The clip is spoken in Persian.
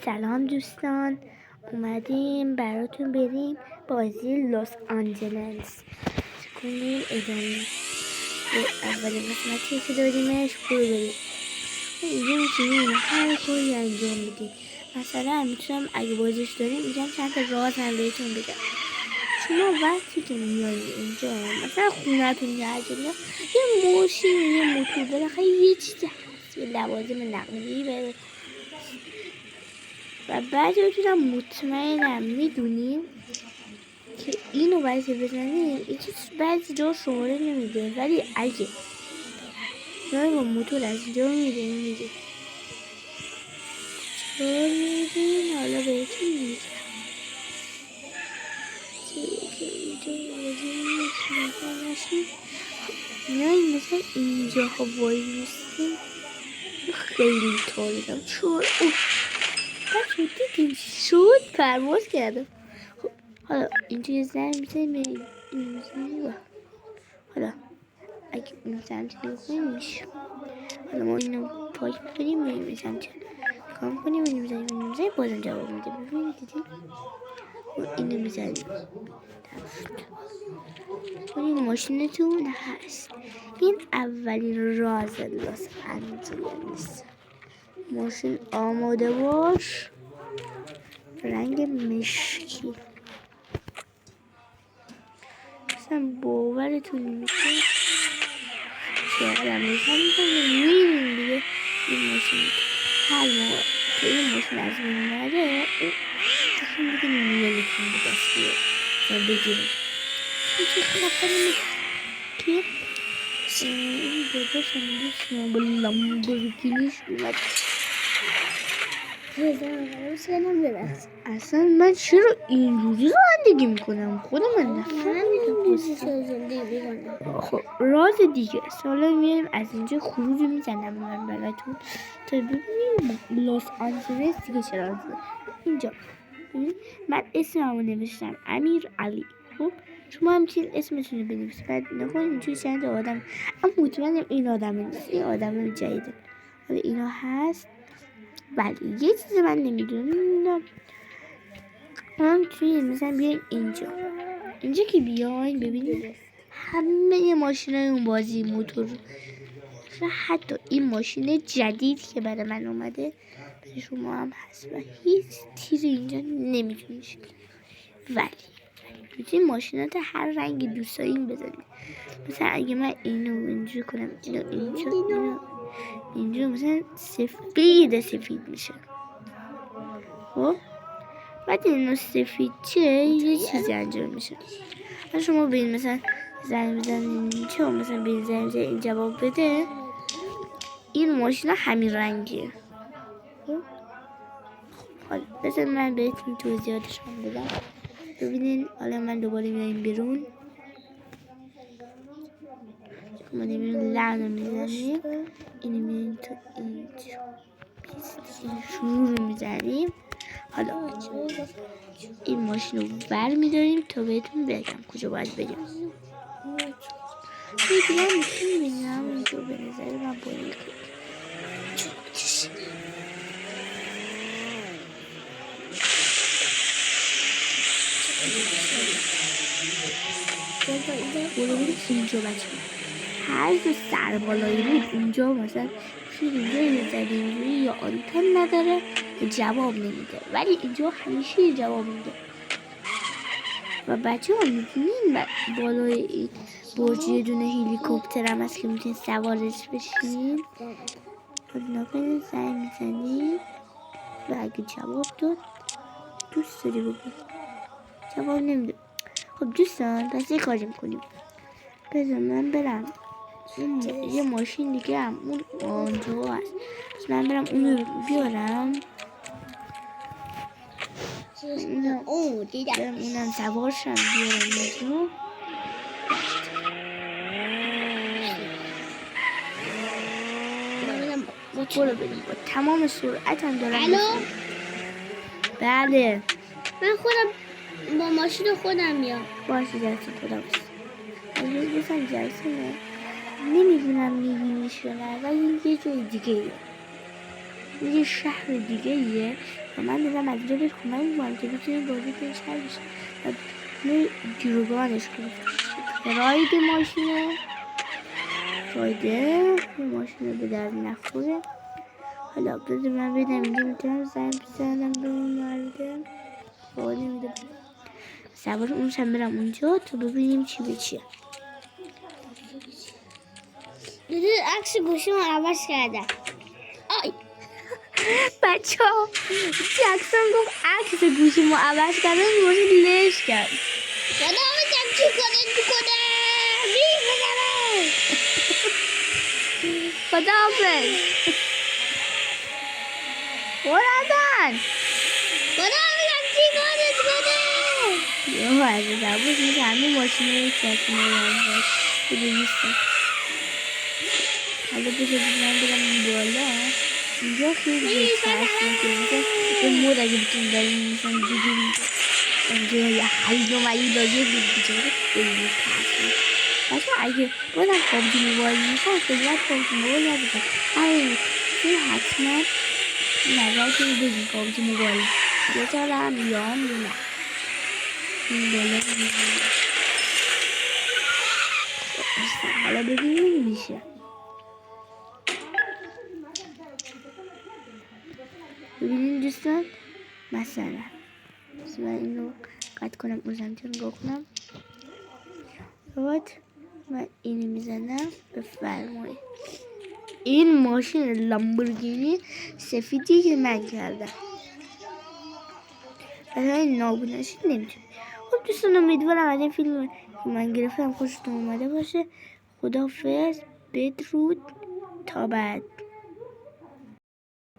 سلام دوستان، اومدیم براتون بریم بازی لس آنجلس کنیم. ادامه اولین قسمتی که داریمش برو بریم. اینجا میتونیم هر کاری انجام بدیم. مثلا میتونم اگه بازیش داریم میگم چند تا راز هم بهتون بگم. شما وقتی که میایید اینجا مثلا خونتون یه ماشین یه موتور بالاخره یه چیزی هست، یه لوازم نقلیه‌ای بره و بعضیاتونم مطمئنم میدونیم که اینو واسه بزنیم یکی بعضی جا شماره نمیده، ولی اگه داره با موتور از اینجا میده چطور میدین حالا بهتون میگم که اینجا بازی میاییم مثلا اینجا ها وای میستیم. خیلی طالبم چون بچه دیدیم شد پرواز کردم. خب حالا اینجا یه زن میزنیم به این حالا اگه این سمتی نکنیم میشه. حالا ما اینو پاک کنیم بریم سمتی کام کنیم اینو میزنیم بازم جواب میده. ببینید دیدیم اینو میزنیم این ماشینتون هست. این اولین راز لس آنجلس. ماشین آماده باش، رنگ مشکی. اصلا باورتون میشه چقدر میریم دیگه. این ماشین هر موقع که این ماشین از من نره تخیل دیگه نمیتون به دست بیاره و بگیریم. این چه خبری که این باباش هم دوست با لامبورگینیش اومد. اصلا من چرا اینجوری رانندگی میکنم؟ خود من نفهمیدم. خب راز دیگه سالا میایم از اینجا خروج میزنم من براتون تا ببینیم لس آنجلس دیگه چه رازه. اینجا من اسممو نوشتم امیر علی. خب شما هم چیز اسمتون رو بنویسید. بعد نکنید اینجوری چند آدم، اما مطمئنم این آدم نیست، این آدم جدیده. حالا اینا هست. ولی یه چیز من نمیدونم. من توی مثلا بیاین اینجا که بیاین ببینید همه ماشینای اون بازی موتور و حتی این ماشین جدید که برای من اومده برای شما هم هست و هیچ تیری اینجا نمیتونید. ولی این ماشینات هر رنگی دوست دارین بزنید. مثلا اگه من اینو اینجا کنم اینجا مثلا سفید میشه. خب بعد اینو سفید چه یه چیزی انجام میشه. حالا شما ببین مثلا زنگ بزنین چه مثلا ببین زنگ این جواب بده. این ماشینا همین رنگیه. خب حالا بذار من بهتون توضیحاتشون بدم. ببینین حالا من دوباره میایم بیرون. ما نمیرون لعنه میزنیم. اینو میریم تو اینجا شروع میزنیم. حالا این ماشین رو بر میداریم تا بهتون بگم کجا باید بریم. دیگه میتونیم بگم اینجا به نظر من باید اینجا بچه هر دو سربالایی بود اینجا مثلا اینجا یه زده اینجوری یا آنتن نداره جواب نمیده، ولی اینجا همیشه جواب میده. و بچه ها میتونین بالای این برج یه دونه هلیکوپتر هم هست که میتونین سوارش بشین. نکنین زنگ میزنید و اگه جواب داد دوست داری بگو جواب نمیده. خب دوستان پس یه کاری میکنیم. بذار من برم یه ماشین دیگه هم اونجا هست، پس من برم اونو بیارم. اونم سوارشم بیارم اینجا. برو بریم با تمام سرعت هم دارم. بله من خودم با ماشین خودم میام. باشه جلسه خدا بست امروز بسن جلسه نه نمیدونم میبینیش یا نه، ولی یه جای دیگه یه شهر دیگه ایه و من دارم از اینجا بهش کمک میکنم که بتونیم بازی کنیم شهر بشه و گروگانش کنیم. راید ماشینه رایده ماشین رو به در نخوره. حالا بذار من بدم اینجا میتونم زنگ بزنم به اون مرده باید نمیده سوار اون شم برم اونجا تا ببینیم چی به چیه. دیدی عکس گوشی ما عوض کردم. آی بچه ها جکسون گفت عکس گوشی ما عوض کرده گوشی لش کرد. خدا بزن چی کنه میبینمه. خدا حافظ برادن خدا بزن چی کنه یه از زبوز میگه همه ماشینه کسی میرم بگیستم. حالا بذار من برم بالا اینجا خیلی چشمه که اینجا یه مود اگه بتونیم داریم میشن بگیریم اینجا یه حیل و ملیل داگه بگیریم خیلی چشمه. بچه اگه بودم پابجی موبایل میشن خیلیت پابجی موبایل نبودن همین که حتما نظر کنی بگیم پابجی موبایل بذارم یا نه این بالا میگیم. حالا ببینیم میشه. ببینید دوستان مثلا اینو قطع کنم اوزنتی رو نگاه کنم بعد من اینو میزنم. بفرمایید این ماشین لامبورگینی سفیدی که من کردم این نابونشی نمیتونم. خب دوستان امیدوارم از این فیلم که من گرفتم خوشتون اومده باشه. خداحافظ بدرود تا بعد.